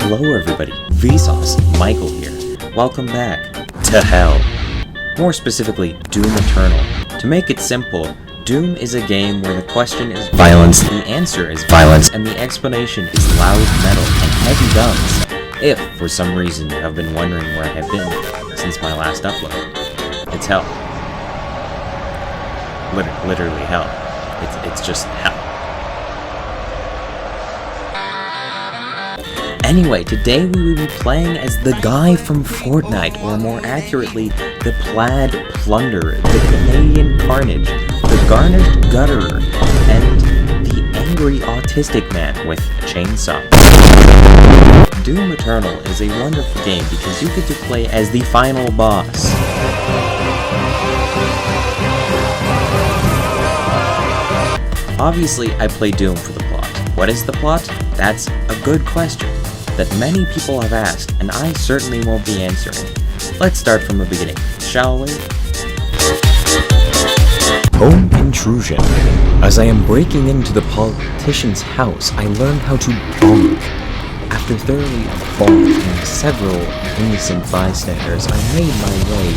Hello everybody, Vsauce, Michael here. Welcome back to Hell. More specifically, Doom Eternal. To make it simple, Doom is a game where the question is violence, the answer is violence, and the explanation is loud metal and heavy guns. If, for some reason, you have been wondering where I have been since my last upload, it's hell. Literally hell. It's just hell. Anyway, today we will be playing as the guy from Fortnite, or more accurately, the Plaid Plunderer, the Canadian Carnage, the Garnished Gutterer, and the Angry Autistic Man with Chainsaw. Doom Eternal is a wonderful game because you get to play as the final boss. Obviously, I play Doom for the plot. What is the plot? That's a good question that many people have asked, and I certainly won't be answering. Let's start from the beginning, shall we? Home intrusion. As I am breaking into the politician's house, I learn how to bonk. After thoroughly bonking several innocent bystanders, I made my way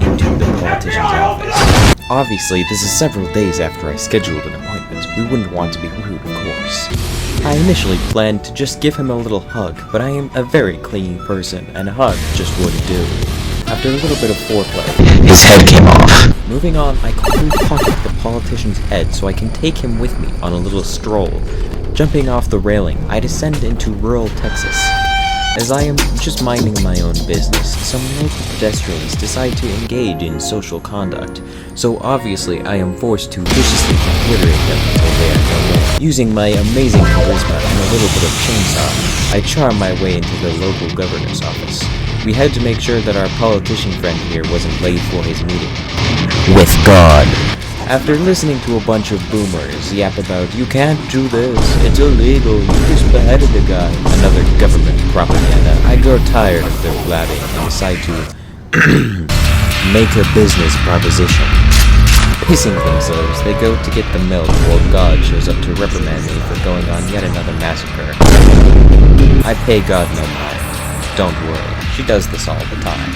into the politician's office. Obviously, this is several days after I scheduled an appointment. We wouldn't want to be rude, of course. I initially planned to just give him a little hug, but I am a very clingy person, and a hug just wouldn't do. After a little bit of foreplay, his head came off. Moving on, I quickly pocket the politician's head so I can take him with me on a little stroll. Jumping off the railing, I descend into rural Texas. As I am just minding my own business, some local pedestrians decide to engage in social conduct, so obviously I am forced to viciously obliterate them until they are no more. Using my amazing charisma and a little bit of chainsaw, I charm my way into the local governor's office. We had to make sure that our politician friend here wasn't late for his meeting with God. After listening to a bunch of boomers yap about, "You can't do this, it's illegal, you just beheaded a guy," another government propaganda, I grow tired of their blabbing and decide to make a business proposition. Pissing themselves, they go to get the milk while God shows up to reprimand me for going on yet another massacre. I pay God no mind. Don't worry, she does this all the time.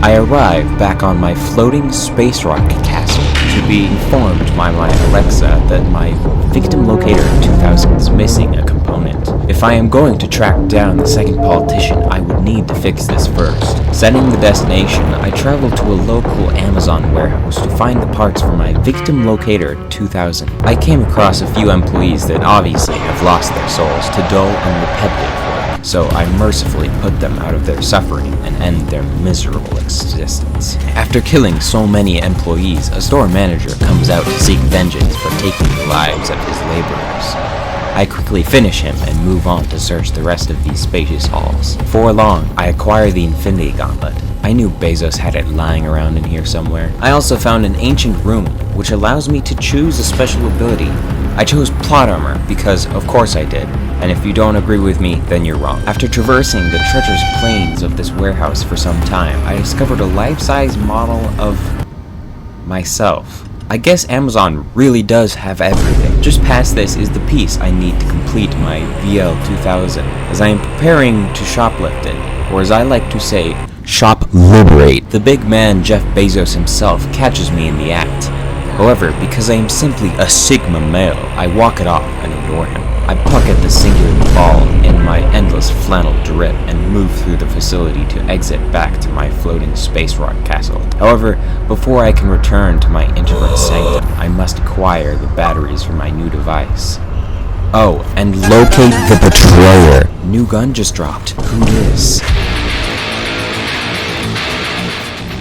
I arrive back on my floating space rock castle to be informed by my Alexa that my victim locator 2000 is missing a component. If I am going to track down the second politician, I would need to fix this first. Setting the destination, I travel to a local Amazon warehouse to find the parts for my victim locator 2000. I came across a few employees that obviously have lost their souls to dull and repetitive work, so I mercifully put them out of their suffering and end their miserable existence. After killing so many employees, a store manager comes out to seek vengeance for taking the lives of his laborers. I quickly finish him and move on to search the rest of these spacious halls. Before long, I acquire the Infinity Gauntlet. I knew Bezos had it lying around in here somewhere. I also found an ancient rune, which allows me to choose a special ability. I chose plot armor because, of course I did, and if you don't agree with me, then you're wrong. After traversing the treacherous plains of this warehouse for some time, I discovered a life-size model of myself. I guess Amazon really does have everything. Just past this is the piece I need to complete my VL2000, as I am preparing to shoplift it, or as I like to say, shop liberate. The big man Jeff Bezos himself catches me in the act. However, because I am simply a Sigma male, I walk it off and ignore him. I pocket the singular ball in my endless flannel drip and move through the facility to exit back to my floating space rock castle. However, before I can return to my introvert sanctum, I must acquire the batteries for my new device. Oh, and locate the betrayer. New gun just dropped. Who dis?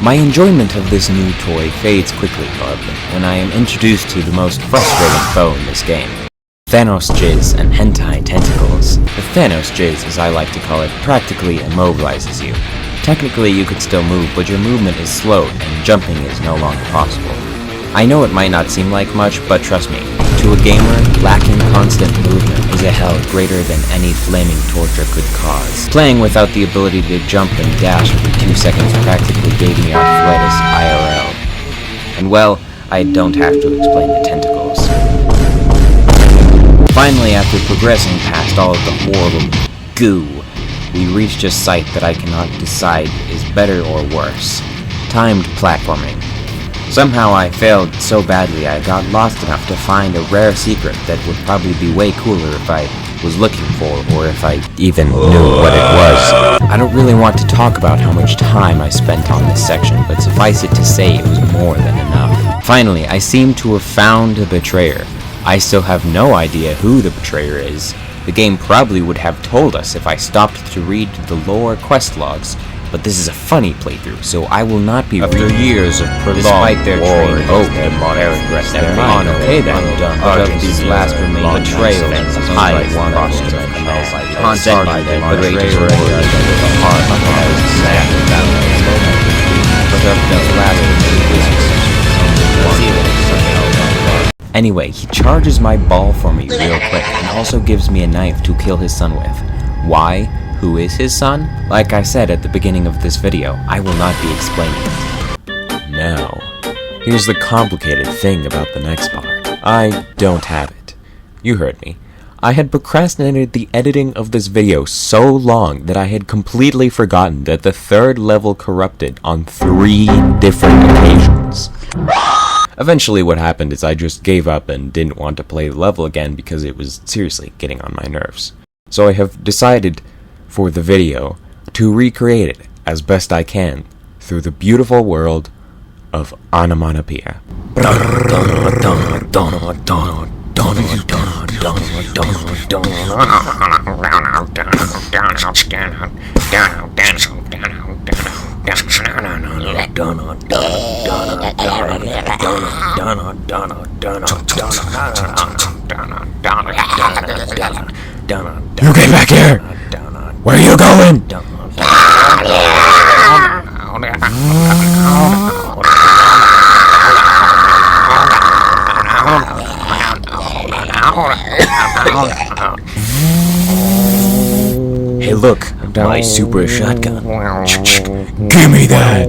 My enjoyment of this new toy fades quickly, however, when I am introduced to the most frustrating foe in this game. Thanos Jizz and Hentai Tentacles. The Thanos Jizz, as I like to call it, practically immobilizes you. Technically you could still move, but your movement is slowed and jumping is no longer possible. I know it might not seem like much, but trust me, to a gamer, lacking constant movement is a hell greater than any flaming torture could cause. Playing without the ability to jump and dash every 2 seconds practically gave me arthritis IRL. And well, I don't have to explain the tentacles. Finally, after progressing past all of the horrible goo. We reached a site that I cannot decide is better or worse. Timed platforming. Somehow I failed so badly I got lost enough to find a rare secret that would probably be way cooler if I was looking for, or if I even knew what it was. I don't really want to talk about how much time I spent on this section, but suffice it to say it was more than enough. Finally, I seem to have found the betrayer. I still have no idea who the betrayer is. The game probably would have told us if I stopped to read the lore quest logs, but this is a funny playthrough, so I will not be After reading years of despite their training. their demonic Their honor, okay then, out of these last remaining betrayals and high one process of command, haunted by the greatest warrior of the heart of the sand, but of these last remaining Anyway, he charges my ball for me real quick, and also gives me a knife to kill his son with. Why? Who is his son? Like I said at the beginning of this video, I will not be explaining it. Now, here's the complicated thing about the next part. I don't have it. You heard me. I had procrastinated the editing of this video so long that I had completely forgotten that the third level corrupted on 3 different occasions. Eventually what happened is I just gave up and didn't want to play the level again because it was seriously getting on my nerves. So I have decided for the video to recreate it as best I can through the beautiful world of onomatopoeia. You get back here! Where are you going? Hey look, my super shotgun. Give me that!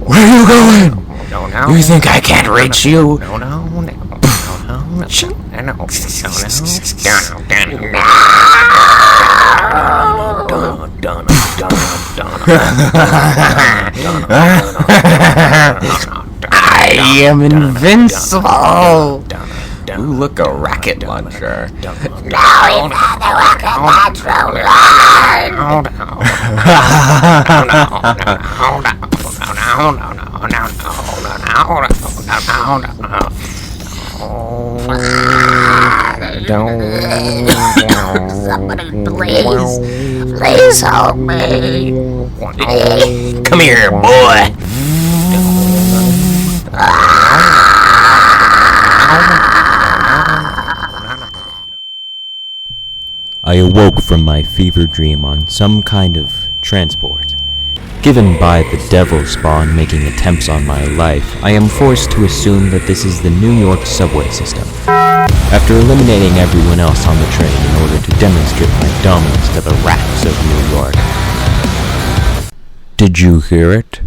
Where are you going? You think I can't reach you? I am invincible! Ooh, look, a rocket launcher. No, he's not the rocket launcher! Somebody please help me. Come here, boy. I awoke from my fever dream on some kind of transport. Given by the devil spawn making attempts on my life, I am forced to assume that this is the New York subway system. After eliminating everyone else on the train in order to demonstrate my dominance to the rats of New York. Did you hear it?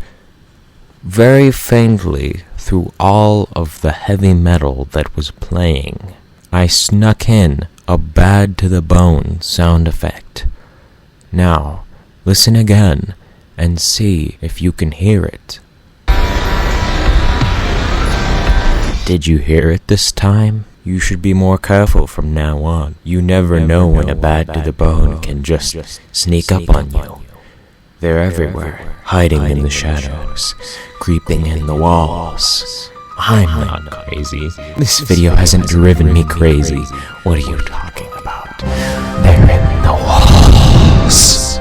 Very faintly, through all of the heavy metal that was playing, I snuck in a bad to the bone sound effect. Now, listen again and see if you can hear it. Did you hear it this time? You should be more careful from now on. You never know when a bad to the bone can just sneak up on you. They're everywhere, hiding in the shadows, creeping in the walls. I'm not crazy. This video hasn't driven me crazy. What are you talking about? They're in the walls.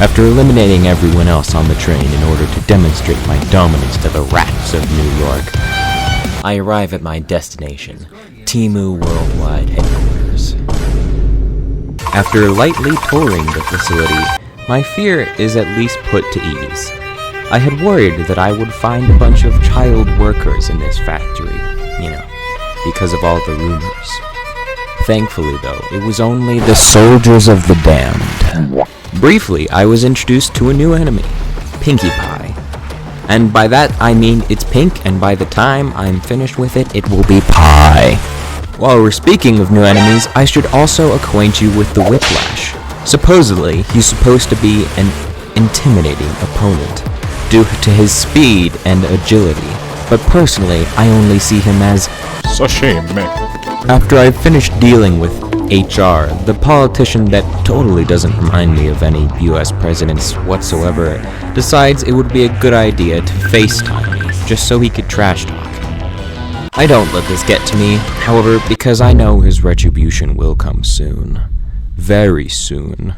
After eliminating everyone else on the train in order to demonstrate my dominance to the rats of New York, I arrive at my destination, Temu Worldwide Headquarters. After lightly touring the facility, my fear is at least put to ease. I had worried that I would find a bunch of child workers in this factory, because of all the rumors. Thankfully, though, it was only the soldiers of the damned. Briefly, I was introduced to a new enemy, Pinkie Pie. And by that, I mean it's pink, and by the time I'm finished with it, it will be pie. While we're speaking of new enemies, I should also acquaint you with the Whiplash. Supposedly, he's supposed to be an intimidating opponent due to his speed and agility, but personally, I only see him as sashimi. After I've finished dealing with HR, the politician that totally doesn't remind me of any US presidents whatsoever, decides it would be a good idea to FaceTime me, just so he could trash talk. I don't let this get to me, however, because I know his retribution will come soon. Very soon.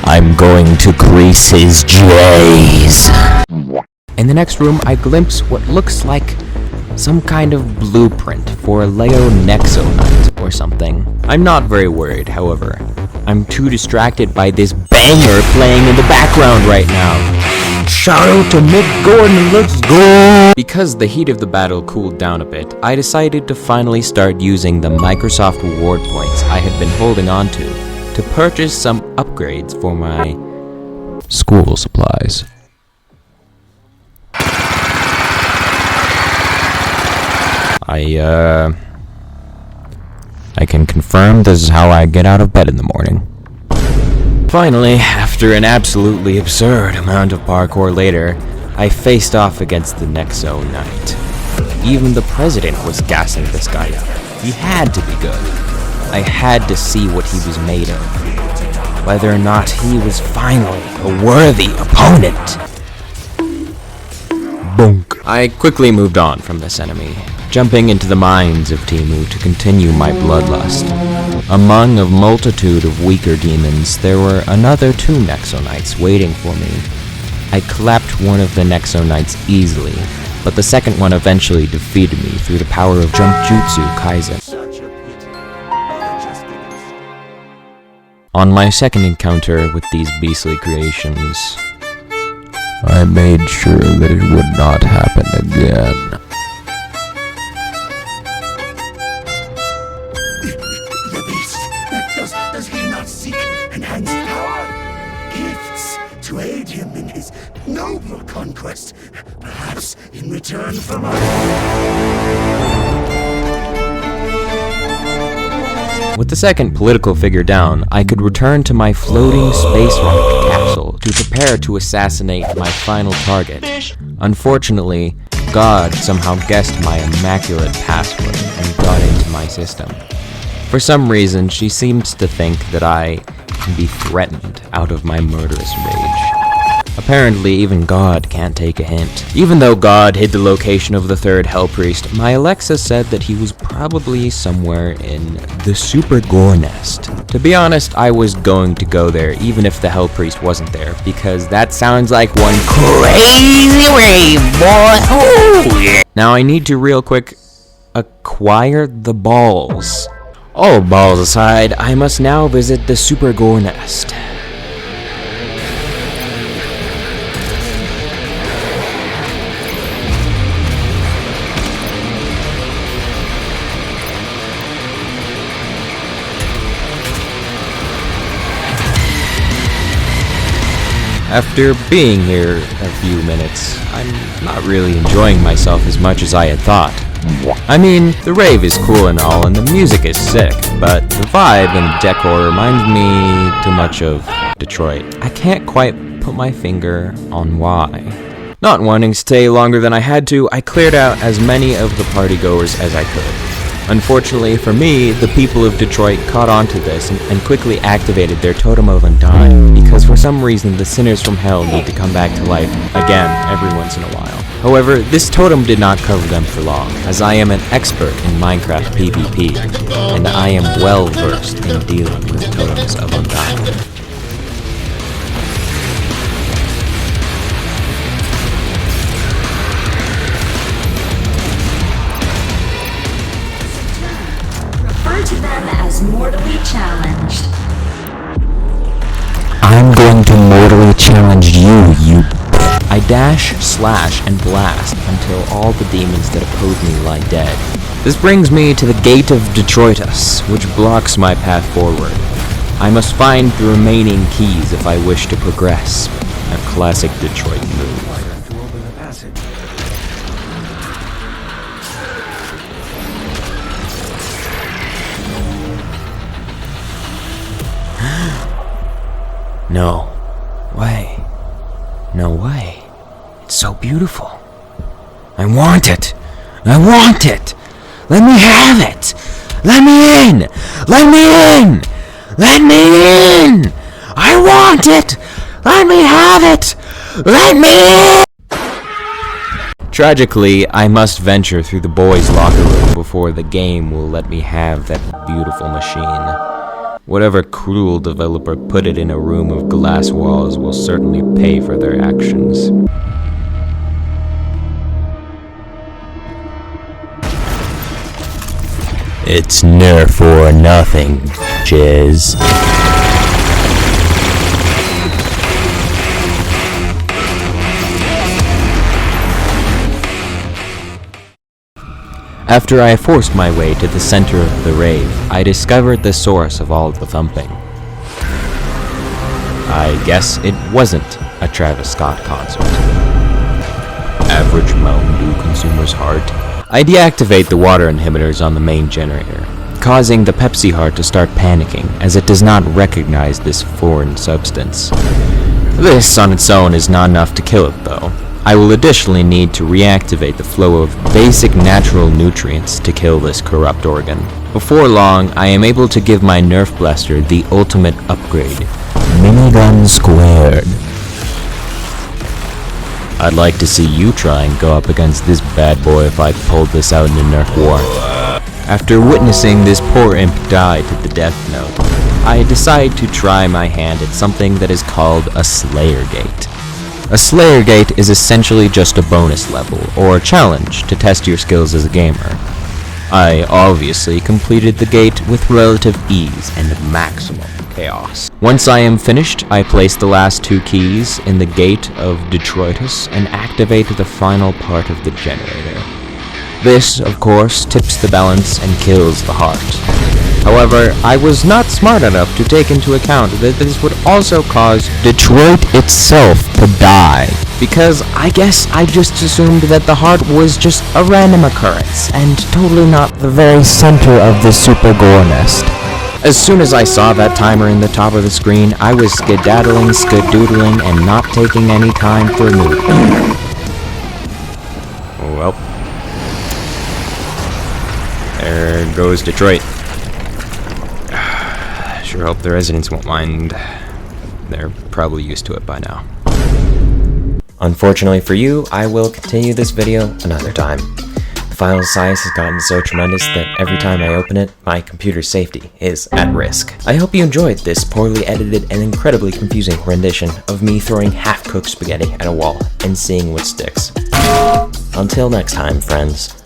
I'm going to grease his J's. In the next room, I glimpse what looks like some kind of blueprint for Leo Nexonite or something. I'm not very worried, however. I'm too distracted by this banger playing in the background right now. Shout out to Mick Gordon, let's go! Because the heat of the battle cooled down a bit, I decided to finally start using the Microsoft reward points I had been holding on to purchase some upgrades for my school supplies. I can confirm this is how I get out of bed in the morning. Finally, after an absolutely absurd amount of parkour later, I faced off against the Nexo Knight. Even the president was gassing this guy up. He had to be good. I had to see what he was made of. Whether or not he was finally a worthy opponent. Bonk. I quickly moved on from this enemy, jumping into the mines of Timu to continue my bloodlust. Among a multitude of weaker demons, there were another 2 Nexo Knights waiting for me. I clapped one of the Nexo Knights easily, but the second one eventually defeated me through the power of Jumpjutsu Kaisen. On my second encounter with these beastly creations, I made sure that it would not happen again. The beast, does he not seek enhanced power? Gifts to aid him in his noble conquest, perhaps in return for With the second political figure down, I could return to my floating space rock capsule to prepare to assassinate my final target. Unfortunately, God somehow guessed my immaculate password and got into my system. For some reason, she seems to think that I can be threatened out of my murderous rage. Apparently, even God can't take a hint. Even though God hid the location of the third Hell Priest, my Alexa said that he was probably somewhere in the Super Gore Nest. To be honest, I was going to go there even if the Hell Priest wasn't there, because that sounds like one crazy rave, boy. Ooh, yeah. Now I need to real quick acquire the balls. All balls aside, I must now visit the Super Gore Nest. After being here a few minutes, I'm not really enjoying myself as much as I had thought. I mean, the rave is cool and all, and the music is sick, but the vibe and decor reminds me too much of Detroit. I can't quite put my finger on why. Not wanting to stay longer than I had to, I cleared out as many of the partygoers as I could. Unfortunately for me, the people of Detroit caught on to this and quickly activated their totem of undying, because for some reason the sinners from hell need to come back to life again every once in a while. However, this totem did not cover them for long, as I am an expert in Minecraft PvP, and I am well versed in dealing with totems of undying. To them as mortally challenged. I'm going to mortally challenge you. I dash, slash, and blast until all the demons that oppose me lie dead. This brings me to the Gate of Detroitus, which blocks my path forward. I must find the remaining keys if I wish to progress. A classic Detroit move. No way. No way. It's so beautiful. I want it. I want it. Let me have it. Let me in. Let me in. Let me in. I want it. Let me have it. Let me in. Tragically, I must venture through the boys' locker room before the game will let me have that beautiful machine. Whatever cruel developer put it in a room of glass walls will certainly pay for their actions. It's nerf or nothing, jizz. After I forced my way to the center of the rave, I discovered the source of all the thumping. I guess it wasn't a Travis Scott concert. Average Mountain Dew consumer's heart. I deactivate the water inhibitors on the main generator, causing the Pepsi heart to start panicking as it does not recognize this foreign substance. This on its own is not enough to kill it though. I will additionally need to reactivate the flow of basic natural nutrients to kill this corrupt organ. Before long, I am able to give my Nerf Blaster the ultimate upgrade. Minigun squared. I'd like to see you try and go up against this bad boy if I pulled this out in a Nerf war. After witnessing this poor imp die to the death note, I decide to try my hand at something that is called a Slayer Gate. A Slayer Gate is essentially just a bonus level, or challenge, to test your skills as a gamer. I obviously completed the gate with relative ease and maximum chaos. Once I am finished, I place the last two keys in the Gate of Detroitus and activate the final part of the generator. This, of course, tips the balance and kills the heart. However, I was not smart enough to take into account that this would also cause Detroit itself to die. Because I guess I just assumed that the heart was just a random occurrence, and totally not the very center of the super gore nest. As soon as I saw that timer in the top of the screen, I was skedaddling, skadoodling, and not taking any time for a move. Well, there goes Detroit. Sure hope the residents won't mind. They're probably used to it by now. Unfortunately for you, I will continue this video another time. The file size has gotten so tremendous that every time I open it, my computer's safety is at risk. I hope you enjoyed this poorly edited and incredibly confusing rendition of me throwing half-cooked spaghetti at a wall and seeing what sticks. Until next time, friends.